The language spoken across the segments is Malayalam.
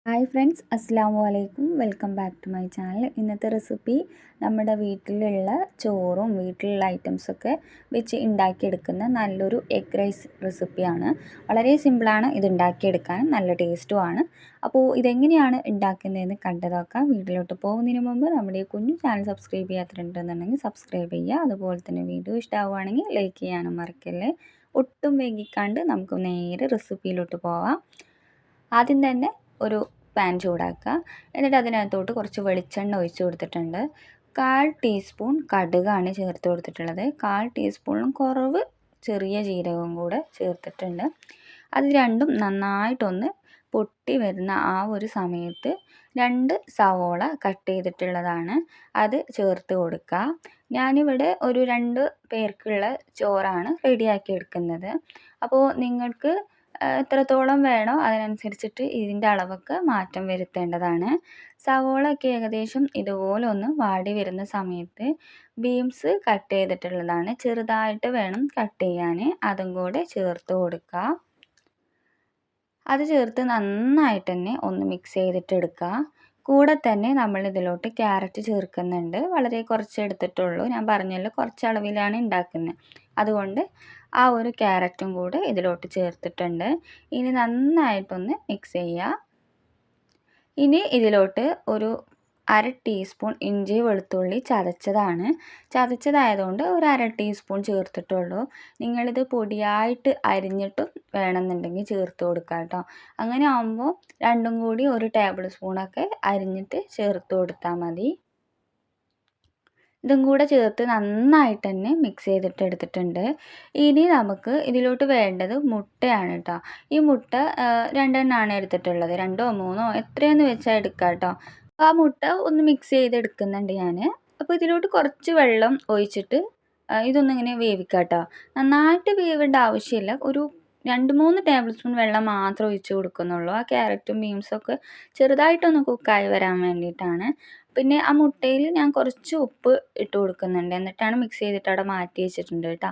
ഹായ് ഫ്രണ്ട്സ്, അസ്സാമു അലൈക്കും. Welcome back to my channel. ഇന്നത്തെ റെസിപ്പി നമ്മുടെ വീട്ടിലുള്ള ചോറും വീട്ടിലുള്ള ഐറ്റംസൊക്കെ വെച്ച് ഉണ്ടാക്കിയെടുക്കുന്ന നല്ലൊരു എഗ് റൈസ് റെസിപ്പിയാണ്. വളരെ സിമ്പിളാണ് ഇത് ഉണ്ടാക്കിയെടുക്കാൻ, നല്ല ടേസ്റ്റുമാണ്. അപ്പോൾ ഇതെങ്ങനെയാണ് ഉണ്ടാക്കുന്നതെന്ന് കണ്ടു നോക്കാം. വീട്ടിലോട്ട് പോകുന്നതിന് മുമ്പ് നമ്മുടെ ഈ കുഞ്ഞു ചാനൽ സബ്സ്ക്രൈബ് ചെയ്യാത്തിട്ടുണ്ടെന്നുണ്ടെങ്കിൽ സബ്സ്ക്രൈബ് ചെയ്യുക. അതുപോലെ തന്നെ വീഡിയോ ഇഷ്ടമാവുകയാണെങ്കിൽ ലൈക്ക് ചെയ്യാനും മറക്കല്ലേ. ഒട്ടും വൈകിക്കാണ്ട് നമുക്ക് നേരെ റെസിപ്പിയിലോട്ട് പോവാം. ആദ്യം തന്നെ ഒരു പാൻ ചൂടാക്കുക. എന്നിട്ട് അതിനകത്തോട്ട് കുറച്ച് വെളിച്ചെണ്ണ ഒഴിച്ച് കൊടുത്തിട്ടുണ്ട്. 1/4 ടീസ്പൂൺ കടുകാണ് ചേർത്ത് കൊടുത്തിട്ടുള്ളത്. 1/4 ടീസ്പൂണിലും കുറവ് ചെറിയ ജീരകവും കൂടെ ചേർത്തിട്ടുണ്ട്. അത് രണ്ടും നന്നായിട്ടൊന്ന് പൊട്ടി വരുന്ന ആ ഒരു സമയത്ത് 2 സവോള കട്ട് ചെയ്തിട്ടുള്ളതാണ്, അത് ചേർത്ത് കൊടുക്കുക. ഞാനിവിടെ ഒരു 2 പേർക്കുള്ള ചോറാണ് റെഡിയാക്കി എടുക്കുന്നത്. അപ്പോൾ നിങ്ങൾക്ക് എത്രത്തോളം വേണോ അതിനനുസരിച്ചിട്ട് ഇതിൻ്റെ അളവൊക്കെ മാറ്റം വരുത്തേണ്ടതാണ്. സവോളയൊക്കെ ഏകദേശം ഇതുപോലെ ഒന്ന് വാടി വരുന്ന സമയത്ത് ബീൻസ് കട്ട് ചെയ്തിട്ടുള്ളതാണ്, ചെറുതായിട്ട് വേണം കട്ട് ചെയ്യാൻ. അതും കൂടെ ചേർത്ത് കൊടുക്കുക. അത് ചേർത്ത് നന്നായിട്ട് തന്നെ ഒന്ന് മിക്സ് ചെയ്തിട്ടെടുക്കുക. കൂടെ തന്നെ നമ്മൾ ഇതിലോട്ട് ക്യാരറ്റ് ചേർക്കുന്നുണ്ട്. വളരെ കുറച്ച് എടുത്തിട്ടുള്ളൂ, ഞാൻ പറഞ്ഞല്ലോ കുറച്ച് അളവിലാണ് ഉണ്ടാക്കുന്നത്. അതുകൊണ്ട് ആ ഒരു ക്യാരറ്റും കൂടെ ഇതിലോട്ട് ചേർത്തിട്ടുണ്ട്. ഇനി നന്നായിട്ടൊന്ന് മിക്സ് ചെയ്യുക. ഇനി ഇതിലോട്ട് ഒരു 1/2 ടീസ്പൂൺ ഇഞ്ചി വെളുത്തുള്ളി ചതച്ചതായതുകൊണ്ട് ഒരു 1/2 ടീസ്പൂൺ ചേർത്തിട്ടുള്ളൂ. നിങ്ങളിത് പൊടിയായിട്ട് അരിഞ്ഞിട്ടും വേണമെന്നുണ്ടെങ്കിൽ ചേർത്ത് കൊടുക്കുക കേട്ടോ. അങ്ങനെ ആകുമ്പോൾ രണ്ടും കൂടി ഒരു ടേബിൾ സ്പൂണൊക്കെ അരിഞ്ഞിട്ട് ചേർത്ത് കൊടുത്താൽ മതി. ഇതും കൂടെ ചേർത്ത് നന്നായിട്ട് തന്നെ മിക്സ് ചെയ്തിട്ട് എടുത്തിട്ടുണ്ട്. ഇനി നമുക്ക് ഇതിലോട്ട് വേണ്ടത് മുട്ടയാണ് കേട്ടോ. ഈ മുട്ട 2 എണ്ണമാണ് എടുത്തിട്ടുള്ളത്. 2ഓ 3ഓ എത്രയെന്ന് വെച്ചാൽ എടുക്കാം കേട്ടോ. ആ മുട്ട ഒന്ന് മിക്സ് ചെയ്തെടുക്കുന്നുണ്ട് ഞാൻ. അപ്പോൾ ഇതിലോട്ട് കുറച്ച് വെള്ളം ഒഴിച്ചിട്ട് ഇതൊന്നിങ്ങനെ വേവിക്കാം കേട്ടോ. നന്നായിട്ട് വേവേണ്ട ആവശ്യമില്ല, ഒരു 2-3 ടേബിൾ സ്പൂൺ വെള്ളം മാത്രം ഒഴിച്ച് കൊടുക്കുന്നുള്ളൂ. ആ ക്യാരറ്റും ബീൻസൊക്കെ ചെറുതായിട്ടൊന്ന് കുക്കായി വരാൻ വേണ്ടിയിട്ടാണ്. പിന്നെ ആ മുട്ടയിൽ ഞാൻ കുറച്ച് ഉപ്പ് ഇട്ട് കൊടുക്കുന്നുണ്ട്, എന്നിട്ടാണ് മിക്സ് ചെയ്തിട്ട് അവിടെ മാറ്റി വെച്ചിട്ടുണ്ട് കേട്ടോ.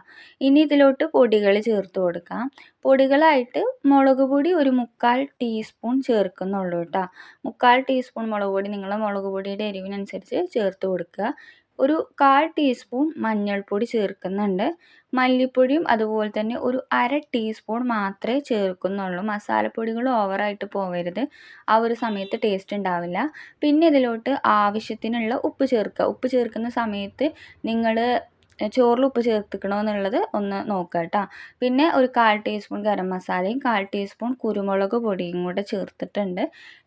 ഇനി ഇതിലോട്ട് പൊടികൾ ചേർത്ത് കൊടുക്കാം. പൊടികളായിട്ട് മുളക് പൊടി ഒരു 1/4 ടീസ്പൂൺ ചേർക്കുന്നുള്ളൂ കേട്ടോ. 1/4 ടീസ്പൂൺ മുളക് പൊടി നിങ്ങൾ മുളക് പൊടിയുടെ എരിവിനനുസരിച്ച് ചേർത്ത് കൊടുക്കുക. ഒരു 1/4 ടീസ്പൂൺ മഞ്ഞൾപ്പൊടി ചേർക്കുന്നുണ്ട്. മല്ലിപ്പൊടിയും അതുപോലെ തന്നെ ഒരു 1/2 ടീസ്പൂൺ മാത്രമേ ചേർക്കുന്നുള്ളൂ. മസാലപ്പൊടികൾ ഓവറായിട്ട് പോകരുത്, ആ ഒരു സമയത്ത് ടേസ്റ്റ് ഉണ്ടാവില്ല. പിന്നെ ഇതിലോട്ട് ആവശ്യത്തിനുള്ള ഉപ്പ് ചേർക്കുക. ഉപ്പ് ചേർക്കുന്ന സമയത്ത് നിങ്ങൾ ചോറിൽ ഉപ്പ് ചേർത്തിക്കണോ എന്നുള്ളത് ഒന്ന് നോക്കുക കേട്ടോ. പിന്നെ ഒരു 1/4 ടീസ്പൂൺ ഗരം മസാലയും 1/4 ടീസ്പൂൺ കുരുമുളക് പൊടിയും കൂടെ ചേർത്തിട്ടുണ്ട്.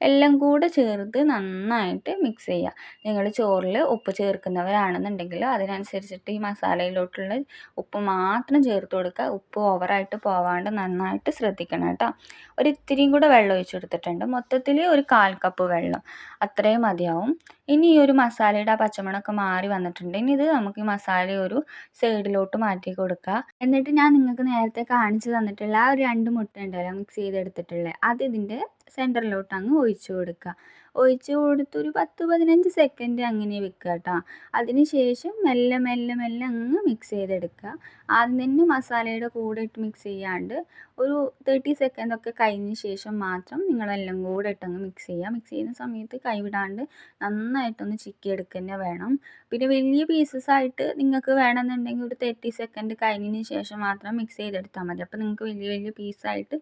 എല്ലാം കൂടെ ചേർത്ത് നന്നായിട്ട് മിക്സ് ചെയ്യുക. നിങ്ങൾ ചോറിൽ ഉപ്പ് ചേർക്കുന്നവരാണെന്നുണ്ടെങ്കിൽ അതിനനുസരിച്ചിട്ട് ഈ മസാലയിലോട്ടുള്ള ഉപ്പ് മാത്രം ചേർത്ത് കൊടുക്കുക. ഉപ്പ് ഓവറായിട്ട് പോവാണ്ട് നന്നായിട്ട് ശ്രദ്ധിക്കണം കേട്ടോ. ഒരു ഇത്തിരിയും കൂടെ വെള്ളം ഒഴിച്ചെടുത്തിട്ടുണ്ട്. മൊത്തത്തിൽ ഒരു 1/4 കപ്പ് വെള്ളം അത്രയും മതിയാവും. ഇനി ഈ ഒരു മസാലയുടെ ആ പച്ചമണമൊക്കെ മാറി വന്നിട്ടുണ്ട്. ഇനി ഇത് നമുക്ക് ഈ മസാല ഒരു സൈഡിലോട്ട് മാറ്റി കൊടുക്കുക. എന്നിട്ട് ഞാൻ നിങ്ങൾക്ക് നേരത്തെ കാണിച്ചു തന്നിട്ടുള്ള ആ ഒരു 2 മുട്ട ഉണ്ടല്ലോ മിക്സ് ചെയ്തെടുത്തിട്ടുള്ളത്, അത് ഇതിൻ്റെ സെൻറ്ററിലോട്ട് അങ്ങ് ഒഴിച്ചു കൊടുക്കുക. ഒഴിച്ച് കൊടുത്തൊരു 10-15 സെക്കൻഡ് അങ്ങനെ വെക്കുക കേട്ടോ. അതിന് ശേഷം മെല്ലെ മെല്ലെ മെല്ലെ അങ്ങ് മിക്സ് ചെയ്തെടുക്കുക. ആദ്യം തന്നെ മസാലയുടെ കൂടെ ഇട്ട് മിക്സ് ചെയ്യാണ്ട് ഒരു 30 സെക്കൻഡൊക്കെ കഴിഞ്ഞ ശേഷം മാത്രം നിങ്ങളെല്ലാം കൂടെ ഇട്ടങ്ങ് മിക്സ് ചെയ്യുക. മിക്സ് ചെയ്യുന്ന സമയത്ത് കൈവിടാണ്ട് നന്നായിട്ടൊന്ന് ചിക്കിയെടുക്കുക തന്നെ വേണം. പിന്നെ വലിയ പീസസ് ആയിട്ട് നിങ്ങൾക്ക് വേണമെന്നുണ്ടെങ്കിൽ ഒരു 30 സെക്കൻഡ് കഴിഞ്ഞതിന് ശേഷം മാത്രം മിക്സ് ചെയ്തെടുത്താൽ മതി. അപ്പോൾ നിങ്ങൾക്ക് വലിയ വലിയ പീസായിട്ട്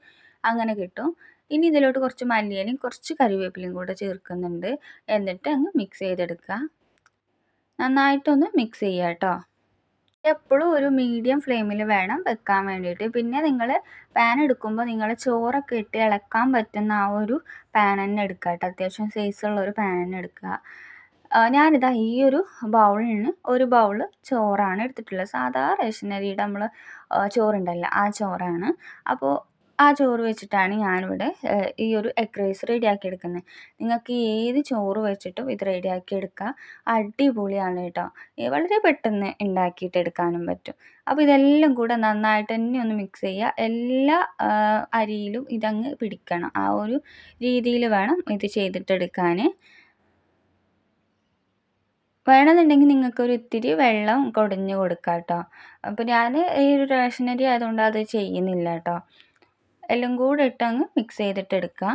അങ്ങനെ കിട്ടും. ഇനി ഇതിലോട്ട് കുറച്ച് മല്ലിയിലയും കുറച്ച് കറിവേപ്പിലയും കൂടെ ചേർക്കുന്നുണ്ട്. എന്നിട്ട് അങ്ങ് മിക്സ് ചെയ്തെടുക്കുക. നന്നായിട്ടൊന്ന് മിക്സ് ചെയ്യുക കേട്ടോ. എപ്പോഴും ഒരു മീഡിയം ഫ്ലെയിമിൽ വേണം വെക്കാൻ വേണ്ടിയിട്ട്. പിന്നെ നിങ്ങൾ പാൻ എടുക്കുമ്പോൾ നിങ്ങൾ ചോറൊക്കെ ഇട്ട് ഇളക്കാൻ പറ്റുന്ന ആ ഒരു പാൻ തന്നെ എടുക്കുക കേട്ടോ. അത്യാവശ്യം സൈസുള്ള ഒരു പാൻ തന്നെ എടുക്കുക. ഞാനിതാ ഈ ഒരു ബൗളിന് ഒരു ബൗൾ ചോറാണ് എടുത്തിട്ടുള്ളത്. സാധാ റേഷനരിയുടെ നമ്മൾ ചോറുണ്ടല്ലോ ആ ചോറാണ്. അപ്പോൾ ആ ചോറ് വെച്ചിട്ടാണ് ഞാനിവിടെ ഈ ഒരു എഗ് റൈസ് റെഡിയാക്കി എടുക്കുന്നത്. നിങ്ങൾക്ക് ഏത് ചോറ് വെച്ചിട്ടും ഇത് റെഡിയാക്കി എടുക്കുക. അടിപൊളിയാണ് കേട്ടോ. വളരെ പെട്ടെന്ന് ഉണ്ടാക്കിയിട്ട് എടുക്കാനും പറ്റും. അപ്പോൾ ഇതെല്ലാം കൂടെ നന്നായിട്ട് തന്നെ ഒന്ന് മിക്സ് ചെയ്യുക. എല്ലാ അരിയിലും ഇതങ്ങ് പിടിക്കണം. ആ ഒരു രീതിയിൽ വേണം ഇത് ചെയ്തിട്ടെടുക്കാൻ. വേണമെന്നുണ്ടെങ്കിൽ നിങ്ങൾക്കൊരു ഇത്തിരി വെള്ളം കുടഞ്ഞ് കൊടുക്കാം കേട്ടോ. അപ്പോൾ ഞാൻ ഈ ഒരു റേഷനരി ആയതുകൊണ്ട് അത് ചെയ്യുന്നില്ല കേട്ടോ. എല്ലാം കൂടെ ഇട്ടങ്ങ് മിക്സ് ചെയ്തിട്ടെടുക്കുക.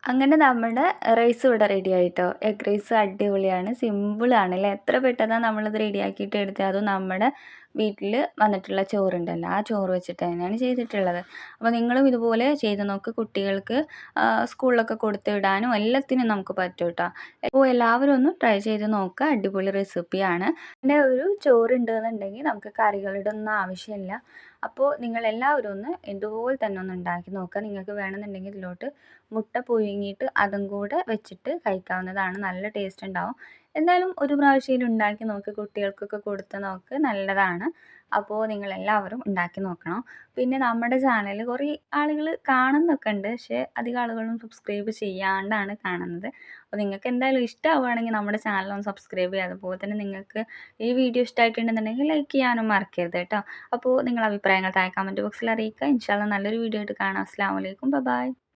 അങ്ങനെ നമ്മുടെ റൈസ് ഇവിടെ റെഡി ആയിട്ടോ. എഗ് റൈസ് അടിപൊളിയാണ്. സിമ്പിളാണ് അല്ലേ. എത്ര പെട്ടെന്നാണ് നമ്മളിത് റെഡിയാക്കിയിട്ട് എടുത്തത്. അതും നമ്മുടെ വീട്ടിൽ വന്നിട്ടുള്ള ചോറുണ്ടല്ലോ, ആ ചോറ് വെച്ചിട്ട് തന്നെയാണ് ചെയ്തിട്ടുള്ളത്. അപ്പോൾ നിങ്ങളും ഇതുപോലെ ചെയ്ത് നോക്ക്. കുട്ടികൾക്ക് സ്കൂളിലൊക്കെ കൊടുത്ത് വിടാനും എല്ലാത്തിനും നമുക്ക് പറ്റും കേട്ടോ. അപ്പോൾ എല്ലാവരും ഒന്ന് ട്രൈ ചെയ്ത് നോക്കുക. അടിപൊളി റെസിപ്പിയാണ്. പിന്നെ ഒരു ചോറുണ്ട് എന്നുണ്ടെങ്കിൽ നമുക്ക് കറികളുടെ ഒന്നും ആവശ്യമില്ല. അപ്പോൾ നിങ്ങളെല്ലാവരും ഒന്ന് ഇതുപോലെ തന്നെ ഒന്ന് ഉണ്ടാക്കി നോക്കുക. നിങ്ങൾക്ക് വേണമെന്നുണ്ടെങ്കിൽ ഇതിലോട്ട് മുട്ട പുഴുങ്ങിയിട്ട് അതും കൂടെ വെച്ചിട്ട് കഴിക്കാവുന്നതാണ്. നല്ല ടേസ്റ്റ് ഉണ്ടാവും. എന്തായാലും ഒരു പ്രാവശ്യം ഉണ്ടാക്കി നോക്ക്. കുട്ടികൾക്കൊക്കെ കൊടുത്ത് നോക്ക്. നല്ലതാണ്. അപ്പോൾ നിങ്ങളെല്ലാവരും ഉണ്ടാക്കി നോക്കണം. പിന്നെ നമ്മുടെ ചാനൽ കുറേ ആളുകൾ കാണുന്നൊക്കെ ഉണ്ട്. പക്ഷേ അധികം ആളുകളും സബ്സ്ക്രൈബ് ചെയ്യാണ്ടാണ് കാണുന്നത്. അപ്പോൾ നിങ്ങൾക്ക് എന്തായാലും ഇഷ്ടമാവുകയാണെങ്കിൽ നമ്മുടെ ചാനലൊന്ന് സബ്സ്ക്രൈബ് ചെയ്യുക. അതുപോലെ തന്നെ നിങ്ങൾക്ക് ഈ വീഡിയോ ഇഷ്ടമായിട്ടുണ്ടെന്നുണ്ടെങ്കിൽ ലൈക്ക് ചെയ്യാനും മറക്കരുത് കേട്ടോ. അപ്പോൾ നിങ്ങളുടെ അഭിപ്രായങ്ങൾ താഴെ കമൻറ്റ് ബോക്സിൽ അറിയിക്കുക. ഇൻഷാ അള്ളാ നല്ലൊരു വീഡിയോ ആയിട്ട് കാണാം. അസ്സലാമു അലൈക്കും. ബൈ.